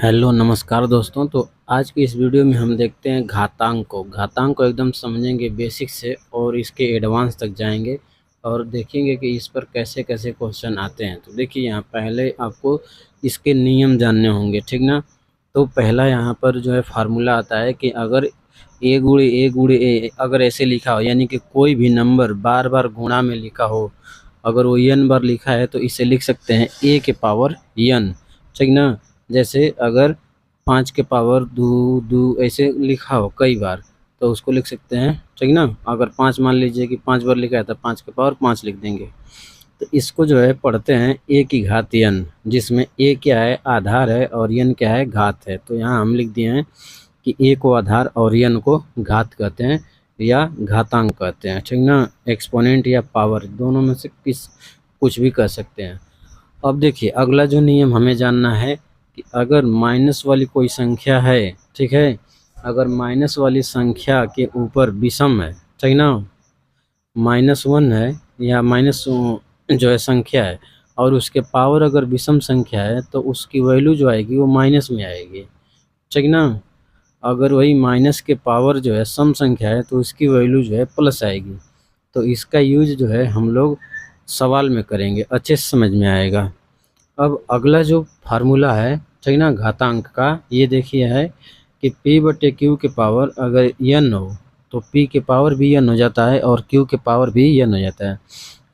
Hello नमस्कार दोस्तों। तो आज की इस वीडियो में हम देखते हैं घातांक को एकदम समझेंगे बेसिक से और इसके एडवांस तक जाएंगे और देखेंगे कि इस पर कैसे कैसे क्वेश्चन आते हैं। तो देखिए, यहाँ पहले आपको इसके नियम जानने होंगे, ठीक ना। तो पहला यहाँ पर जो है फार्मूला आता है कि अगर ए अगर ऐसे लिखा हो, यानी कि कोई भी नंबर बार बार गुणा में लिखा हो, अगर वो n बार लिखा है तो इसे लिख सकते हैं a के पावर n, ठीक ना। जैसे अगर 5 के पावर दो दो ऐसे लिखा हो कई बार तो उसको लिख सकते हैं, ठीक ना। अगर 5 मान लीजिए कि 5 बार लिखा है तो 5 के पावर 5 लिख देंगे। तो इसको जो है पढ़ते हैं ए की घात n, जिसमें ए क्या है, आधार है, और n क्या है, घात है। तो यहाँ हम लिख दिए हैं कि ए को आधार और n को घात कहते हैं या घातांक कहते हैं, ठीक ना। एक्सपोनेंट या पावर दोनों में से कुछ भी कह सकते हैं। अब देखिए, अगला जो नियम हमें जानना है कि अगर माइनस वाली कोई संख्या है, ठीक है, अगर माइनस वाली संख्या के ऊपर विषम है, ठीक ना, -1 है या माइनस जो है संख्या है और उसके पावर अगर विषम संख्या है तो उसकी वैल्यू जो आएगी वो माइनस में आएगी, ठीक ना। अगर वही माइनस के पावर जो है सम संख्या है तो उसकी वैल्यू जो है प्लस आएगी। तो इसका यूज जो है हम लोग सवाल में करेंगे, अच्छे से समझ में आएगा। अब अगला जो फार्मूला है, ठीक ना, घातांक का, ये देखिए है कि p/q के पावर अगर n हो तो p के पावर भी n हो जाता है और q के पावर भी n हो जाता है।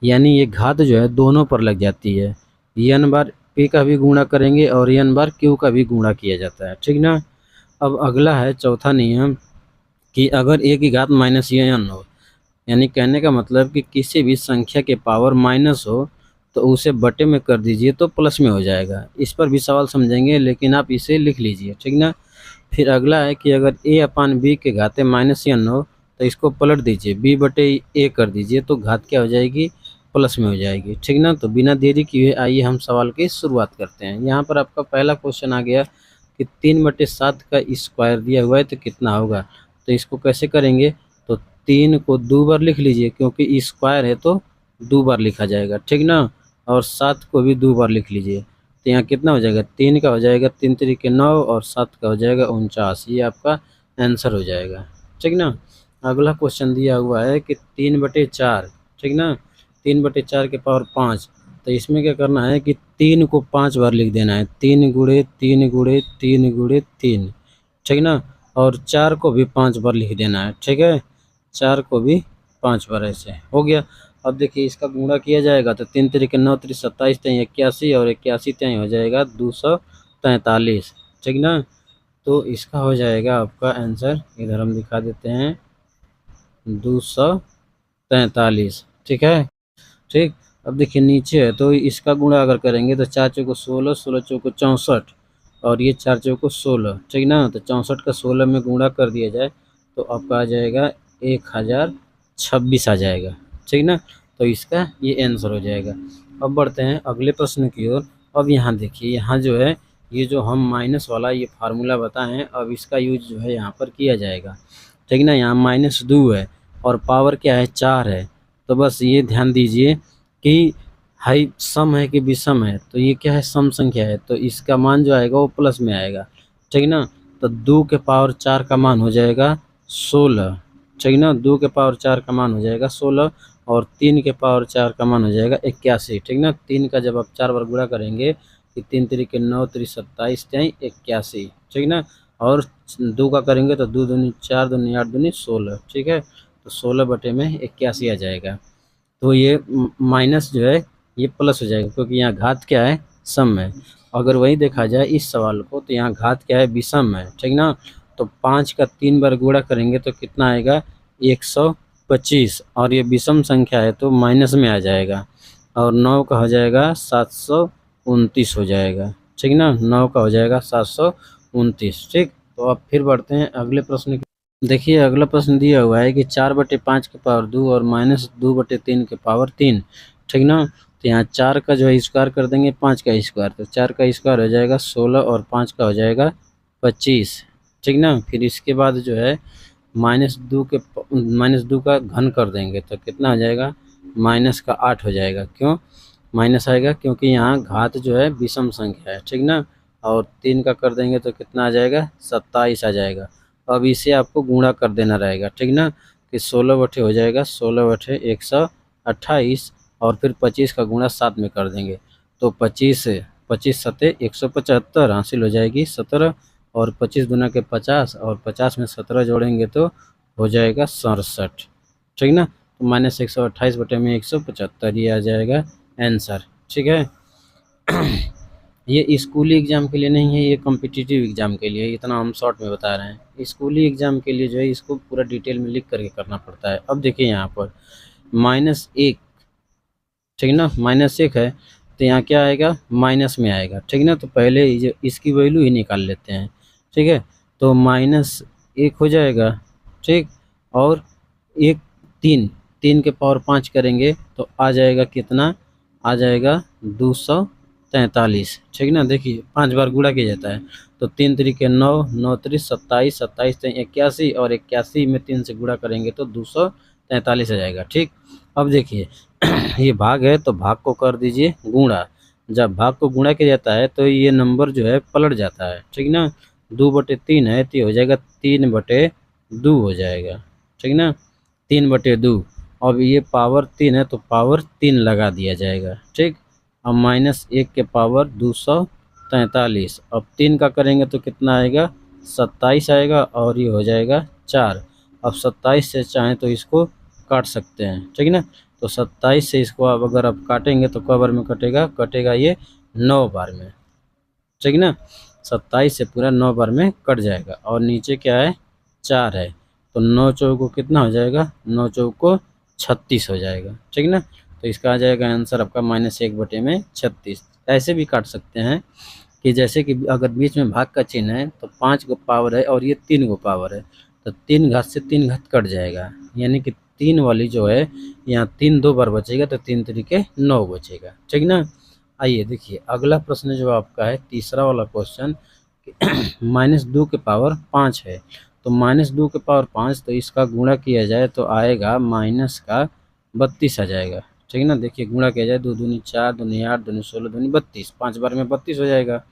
यानी ये घात जो है दोनों पर लग जाती है, n बार p का भी गुणा करेंगे और n बार q का भी गुणा किया जाता है, ठीक ना। अब अगला है चौथा नियम कि अगर a की घात -n हो, यानी कहने का मतलब कि किसी भी संख्या के पावर माइनस हो तो उसे बटे में कर दीजिए तो प्लस में हो जाएगा। इस पर भी सवाल समझेंगे, लेकिन आप इसे लिख लीजिए, ठीक ना। फिर अगला है कि अगर a/b के घाते -n हो तो इसको पलट दीजिए, b/a कर दीजिए तो घात क्या हो जाएगी, प्लस में हो जाएगी, ठीक ना। तो बिना देरी किए आइए हम सवाल की शुरुआत करते हैं। यहाँ पर आपका पहला क्वेश्चन आ गया कि 3/7 का स्क्वायर दिया हुआ है तो कितना होगा। तो इसको कैसे करेंगे, तो 3 को 2 बार लिख लीजिए क्योंकि स्क्वायर है तो 2 बार लिखा जाएगा, ठीक ना। और 7 को भी 2 बार लिख लीजिए। तो यहाँ कितना हो जाएगा, 3 का हो जाएगा 3 3 9 और 7 का हो जाएगा 49। ये आपका आंसर हो जाएगा, ठीक ना। अगला क्वेश्चन दिया हुआ है कि 3/4, ठीक ना, 3/4 के पावर 5। तो इसमें क्या करना है कि 3 को 5 बार लिख देना है, 3 गुणे 3 गुणे 3 गुणे 3, ठीक ना। और 4 को भी 5 बार लिख देना है, ठीक है, 4 को भी 5 बार, ऐसे हो गया। अब देखिए इसका गुणा किया जाएगा तो 3 3 9 3 27 3 81 और 81 3 हो जाएगा 243, ठीक ना। तो इसका हो जाएगा आपका आंसर, इधर हम दिखा देते हैं, 243, ठीक है, ठीक। अब देखिए नीचे है तो इसका गुणा अगर करेंगे तो 4 चौको 16, 16 चौको 64 और ये 4 चौको 16, ठीक ना। तो 64 का 16 में गुणा कर दिया जाए तो आपका आ जाएगा 1026 आ जाएगा, ठीक ना। तो इसका ये आंसर हो जाएगा। अब बढ़ते हैं अगले प्रश्न की ओर। अब यहाँ देखिए, यहाँ जो है ये जो हम माइनस वाला ये फार्मूला बताएं, अब इसका यूज जो है यहाँ पर किया जाएगा, ठीक ना। यहाँ -2 है और पावर क्या है, 4 है। तो बस ये ध्यान दीजिए कि हाई सम है कि विषम है, तो ये क्या है, सम संख्या है, तो इसका मान जो आएगा वो प्लस में आएगा, ठीक ना। तो 2 के पावर 4 का मान हो जाएगा 16, ठीक ना। 2 के पावर 4 का मान हो जाएगा 16 और 3 के पावर 4 का मान हो जाएगा 81, ठीक ना। 3 का जब आप 4 बार गुणा करेंगे कि 3 3 9 3 27 3 81, ठीक ना। और 2 का करेंगे तो 2 दूनी 4 दूनी 8 दूनी 16, ठीक है। तो 16/81 आ जाएगा। तो ये माइनस जो है ये प्लस हो जाएगा क्योंकि यहाँ घात क्या है, सम है। अगर वही देखा जाए इस सवाल को तो यहाँ घात क्या है, विषम है, ठीक ना। तो 5 का 3 बार गुणा करेंगे तो कितना आएगा, 125 और ये विषम संख्या है तो माइनस में आ जाएगा और 9 का हो जाएगा 729 हो जाएगा, ठीक ना। 9 का हो जाएगा 729, ठीक। तो अब फिर बढ़ते हैं अगले प्रश्न की। देखिए अगला प्रश्न दिया हुआ है कि 4/5 के पावर 2 और -2/3 के पावर 3, ठीक ना। तो यहाँ 4 का जो है स्क्वायर कर देंगे, 5 का स्क्वायर, तो 4 का स्क्वायर हो जाएगा 16 और 5 का हो जाएगा 25, ठीक ना। फिर इसके बाद जो है -2 का घन कर देंगे तो कितना हो जाएगा, -8 हो जाएगा। क्यों माइनस आएगा, क्योंकि यहाँ घात जो है विषम संख्या है, ठीक ना। और 3 का कर देंगे तो कितना आ जाएगा, 27 आ जाएगा। अब इसे आपको गुणा कर देना रहेगा, ठीक ना, कि 16 बटे हो जाएगा 16 बटे 128 और फिर 25 का गुणा 7 में कर देंगे तो 25 सते 175 हासिल हो जाएगी 17 और 25 दूना के 50 और 50 में 17 जोड़ेंगे तो हो जाएगा 67, ठीक ना। तो -128 बटे में 175 ये आ जाएगा आंसर, ठीक है। ये स्कूली एग्ज़ाम के लिए नहीं है, ये कॉम्पिटिटिव एग्ज़ाम के लिए, इतना हम शॉर्ट में बता रहे हैं। स्कूली एग्ज़ाम के लिए जो है इसको पूरा डिटेल में लिख करके करना पड़ता है। अब देखिए यहाँ पर -1, ठीक ना, -1 है तो यहाँ क्या आएगा, माइनस में आएगा, ठीक ना। तो पहले जो इसकी वैल्यू ही निकाल लेते हैं, ठीक है। तो -1 हो जाएगा, ठीक, और 1 3 के पावर 5 करेंगे तो आ जाएगा कितना, आ जाएगा 243, ठीक ना। देखिए 5 बार गुणा किया जाता है तो 3 तरीके 9, 9 त्रिक 27, 27 3 81 और 81 में 3 से गुणा करेंगे तो 243 आ जाएगा, ठीक। अब देखिए ये भाग है तो भाग को कर दीजिए गुणा। जब भाग को गुणा किया जाता है तो ये नंबर जो है पलट जाता है, ठीक ना। 2/3 है तो ये हो जाएगा 3/2 हो जाएगा, ठीक ना, 3/2। अब ये पावर 3 है तो पावर 3 लगा दिया जाएगा, ठीक। अब -1 के पावर 243, अब 3 का करेंगे तो कितना आएगा, 27 आएगा और ये हो जाएगा 4। अब 27 से चाहें तो इसको काट सकते हैं, ठीक ना। तो 27 से इसको अब अगर आप काटेंगे तो क बार में कटेगा, कटेगा ये 9 बार में, ठीक ना। 27 से पूरा 9 बार में कट जाएगा और नीचे क्या है, 4 है तो 9 चौको कितना हो जाएगा, 9 चौको 36 हो जाएगा, ठीक ना। तो इसका आ जाएगा आंसर आपका -1/36। ऐसे भी काट सकते हैं कि जैसे कि अगर बीच में भाग का चिन्ह है तो 5 गो पावर है और ये 3 गो पावर है तो 3 घात से 3 घात कट जाएगा, यानी कि 3 वाली जो है यहाँ 3 2 बार बचेगा तो 3 तरीके 9 बचेगा, ठीक ना। आइए देखिए अगला प्रश्न जो आपका है तीसरा वाला क्वेश्चन, -2 के पावर 5 है तो -2 के पावर 5 तो इसका गुणा किया जाए तो आएगा -32 आ जाएगा, ठीक ना। देखिए गुणा किया जाए 2 दूनी 4, 2 दूनी 8, 2 दूनी 16, 2 दूनी 32, 5 बार में 32 हो जाएगा।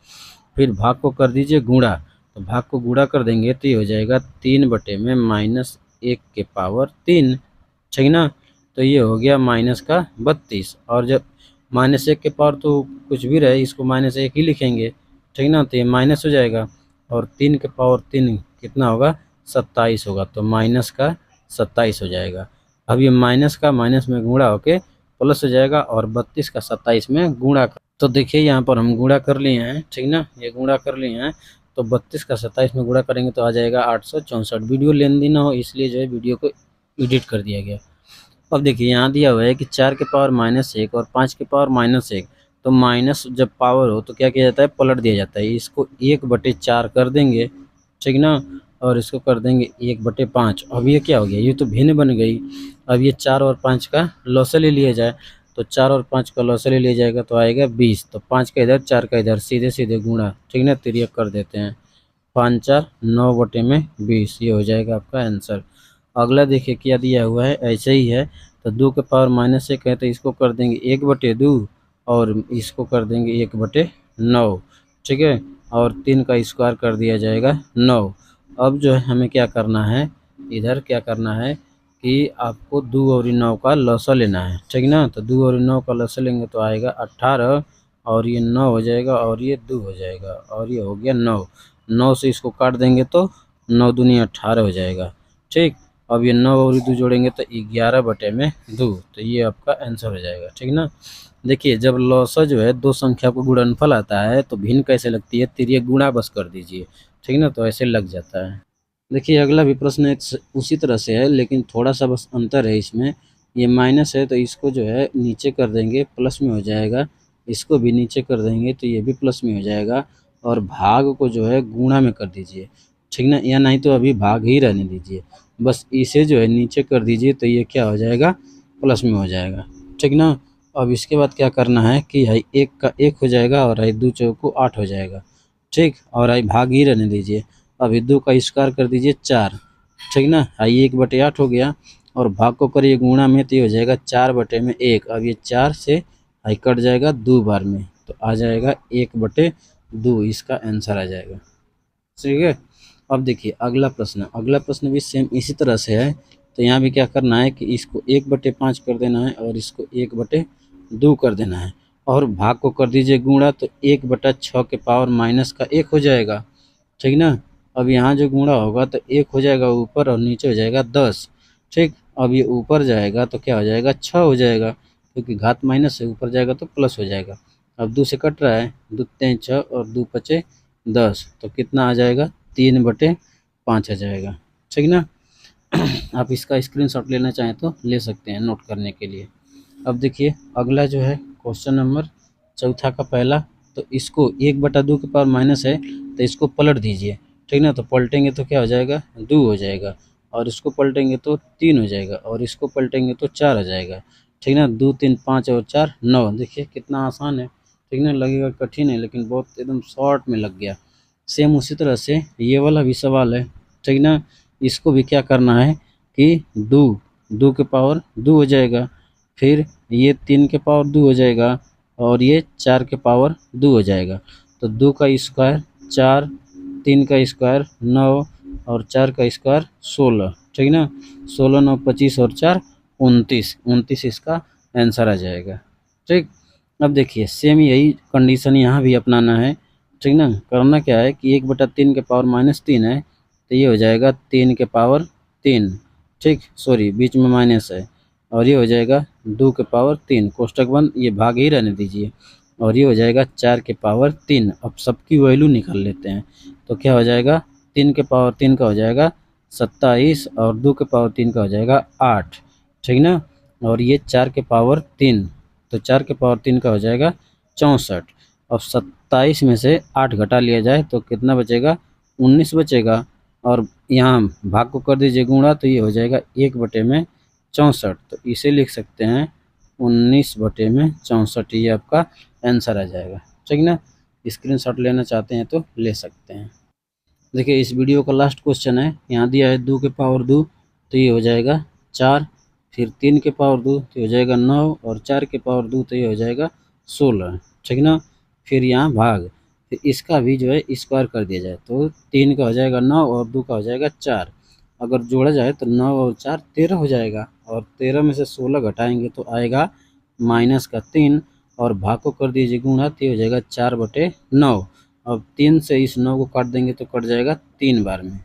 फिर भाग को कर दीजिए गुणा, तो भाग को गुणा कर देंगे तो ये हो जाएगा 3/(-1 के पावर 3), ठीक ना। तो ये हो गया -32 और जब -1 के पावर तो कुछ भी रहे इसको -1 ही लिखेंगे, ठीक ना। तो ये माइनस हो जाएगा और 3 के पावर 3 कितना होगा, 27 होगा तो -27 हो जाएगा। अब ये माइनस का माइनस में गुणा होके प्लस हो जाएगा और 32 का 27 में गुणा तो देखिए यहाँ पर हम गुणा कर लिए हैं, ठीक ना, ये गुणा कर लिए हैं तो 32 का 27 में गुणा करेंगे तो आ जाएगा 864। वीडियो लेंदी ना हो इसलिए जो है वीडियो को एडिट कर दिया गया। अब देखिए यहाँ दिया हुआ है कि 4 के पावर -1 और 5 के पावर -1, तो माइनस जब पावर हो तो क्या किया जाता है, पलट दिया जाता है। इसको 1/4 कर देंगे, ठीक ना, और इसको कर देंगे 1/5। अब ये क्या हो गया, ये तो भिन्न बन गई। अब ये 4 और 5 का लॉसल ले लिया जाए तो 4 और 5 का लॉसल ले लिया जाएगा तो आएगा 20। तो 5 का इधर 4 का इधर सीधे सीधे गुणा, ठीक ना, तिर्यक कर देते हैं। 5 4 9/20 ये हो जाएगा आपका आंसर। अगला देखिए क्या दिया हुआ है, ऐसे ही है तो 2 के पावर -1 है तो इसको कर देंगे 1/2 और इसको कर देंगे 1/9, ठीक है, और 3 का स्क्वायर कर दिया जाएगा 9। अब जो है हमें क्या करना है, इधर क्या करना है कि आपको 2 और 9 का लॉसा लेना है, ठीक ना। तो 2 और 9 का लॉसा लेंगे तो आएगा 18 और ये 9 हो जाएगा और ये 2 हो जाएगा और ये हो गया 9। 9 से इसको काट देंगे तो 9 दूनी 18 हो जाएगा, ठीक। अब ये 9 और 2 जोड़ेंगे तो 11/2 तो ये आपका आंसर हो जाएगा, ठीक ना। देखिए जब लॉसा जो है दो संख्या को गुणनफल आता है तो भिन्न कैसे लगती है, तिर्यक गुणा बस कर दीजिए, ठीक ना, तो ऐसे लग जाता है। देखिए अगला भी प्रश्न उसी तरह से है लेकिन थोड़ा सा बस अंतर है इसमें। ये माइनस है तो इसको जो है नीचे कर देंगे प्लस में हो जाएगा, इसको भी नीचे कर देंगे तो ये भी प्लस में हो जाएगा और भाग को जो है गुणा में कर दीजिए, ठीक ना, या नहीं तो अभी भाग ही रहने दीजिए। बस इसे जो है नीचे कर दीजिए तो ये क्या हो जाएगा, प्लस में हो जाएगा, ठीक ना। अब इसके बाद क्या करना है कि आई 1 का 1 हो जाएगा और आई 2 चौको 8 हो जाएगा, ठीक, और आई भाग ही रहने दीजिए। अभी 2 का स्क्वायर कर दीजिए 4, ठीक ना, आई 1/8 हो गया और भाग को करिए गुणा में तो ये हो जाएगा 4/1। अब ये 4 से आई कट जाएगा 2 बार में तो आ जाएगा 1/2। 2 इसका आंसर आ जाएगा। ठीक है। अब देखिए अगला प्रश्न भी सेम इसी तरह से है। तो यहाँ भी क्या करना है कि इसको 1/5 कर देना है और इसको 1/2 कर देना है और भाग को कर दीजिए गुणा, तो 1/6 के पावर माइनस का 1 हो जाएगा। ठीक ना। अब यहाँ जो गुणा होगा तो 1 हो जाएगा ऊपर और नीचे हो जाएगा 10। ठीक। अब ये ऊपर जाएगा तो क्या हो जाएगा 6 हो जाएगा, क्योंकि घात माइनस से ऊपर जाएगा तो प्लस हो जाएगा। अब 2 से कट रहा है, 2 3 6 और 2 5 10, तो कितना आ जाएगा 3/5 आ जाएगा। ठीक ना। आप इसका स्क्रीनशॉट लेना चाहें तो ले सकते हैं नोट करने के लिए। अब देखिए अगला जो है क्वेश्चन नंबर चौथा का पहला, तो इसको 1/2 के पावर माइनस है तो इसको पलट दीजिए। ठीक ना। तो पलटेंगे तो क्या हो जाएगा 2 हो जाएगा, और इसको पलटेंगे तो 3 हो जाएगा, और इसको पलटेंगे तो 4 हो जाएगा। ठीक ना। 2 3 5 और 4 9। देखिए कितना आसान है। ठीक ना। लगेगा कठिन है लेकिन बहुत एकदम शॉर्ट में लग गया। सेम उसी तरह से ये वाला भी सवाल है। ठीक ना। इसको भी क्या करना है कि 2 के पावर 2 हो जाएगा, फिर ये 3 के पावर 2 हो जाएगा, और ये 4 के पावर 2 हो जाएगा। तो 2 का स्क्वायर 4, 3 का स्क्वायर 9 और 4 का स्क्वायर 16। ठीक ना। 16 9 25 और 4 29, 29 इसका आंसर आ जाएगा। ठीक। अब देखिए सेम यही कंडीशन यहाँ भी अपनाना है। ठीक ना। करना क्या है कि 1/3 के पावर -3 है, तो ये हो जाएगा 3 के पावर 3। ठीक, सॉरी बीच में माइनस है, और ये हो जाएगा 2 के पावर 3, कोष्टक बंद, ये भाग ही रहने दीजिए, और ये हो जाएगा 4 के पावर 3। अब सबकी वैल्यू निकाल लेते हैं, तो क्या हो जाएगा 3 के पावर 3 का हो जाएगा 27, और 2 के पावर 3 का हो जाएगा 8। ठीक ना। और ये 4 के पावर 3, तो 4 के पावर 3 का हो जाएगा 64। अब 27 में से 8 घटा लिया जाए तो कितना बचेगा 19 बचेगा, और यहाँ भाग को कर दीजिए गुणा, तो ये हो जाएगा 1/64। तो इसे लिख सकते हैं 19/64, ये आपका आंसर आ जाएगा। ठीक ना। स्क्रीनशॉट लेना चाहते हैं तो ले सकते हैं। देखिए इस वीडियो का लास्ट क्वेश्चन है, यहाँ दिया है 2 के पावर 2, तो ये हो जाएगा 4, फिर 3 के पावर 2 तो हो जाएगा 9, और 4 के पावर 2 तो ये हो जाएगा 16। ठीक ना। फिर यहाँ भाग, फिर इसका भी जो है स्क्वायर कर दिया जाए, तो 3 का हो जाएगा 9 और 2 का हो जाएगा 4। अगर जोड़ा जाए तो 9 और 4 13 हो जाएगा, और 13 में से 16 घटाएंगे तो आएगा -3, और भाग को कर दीजिए गुणा, तो ये हो जाएगा 4/9। अब 3 से इस 9 को काट देंगे तो कट जाएगा 3 बार में,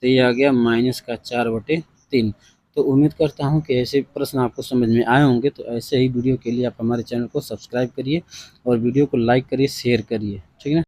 तो ये आ गया -4/3। तो उम्मीद करता हूँ कि ऐसे प्रश्न आपको समझ में आए होंगे। तो ऐसे ही वीडियो के लिए आप हमारे चैनल को सब्सक्राइब करिए और वीडियो को लाइक करिए, शेयर करिए। ठीक है।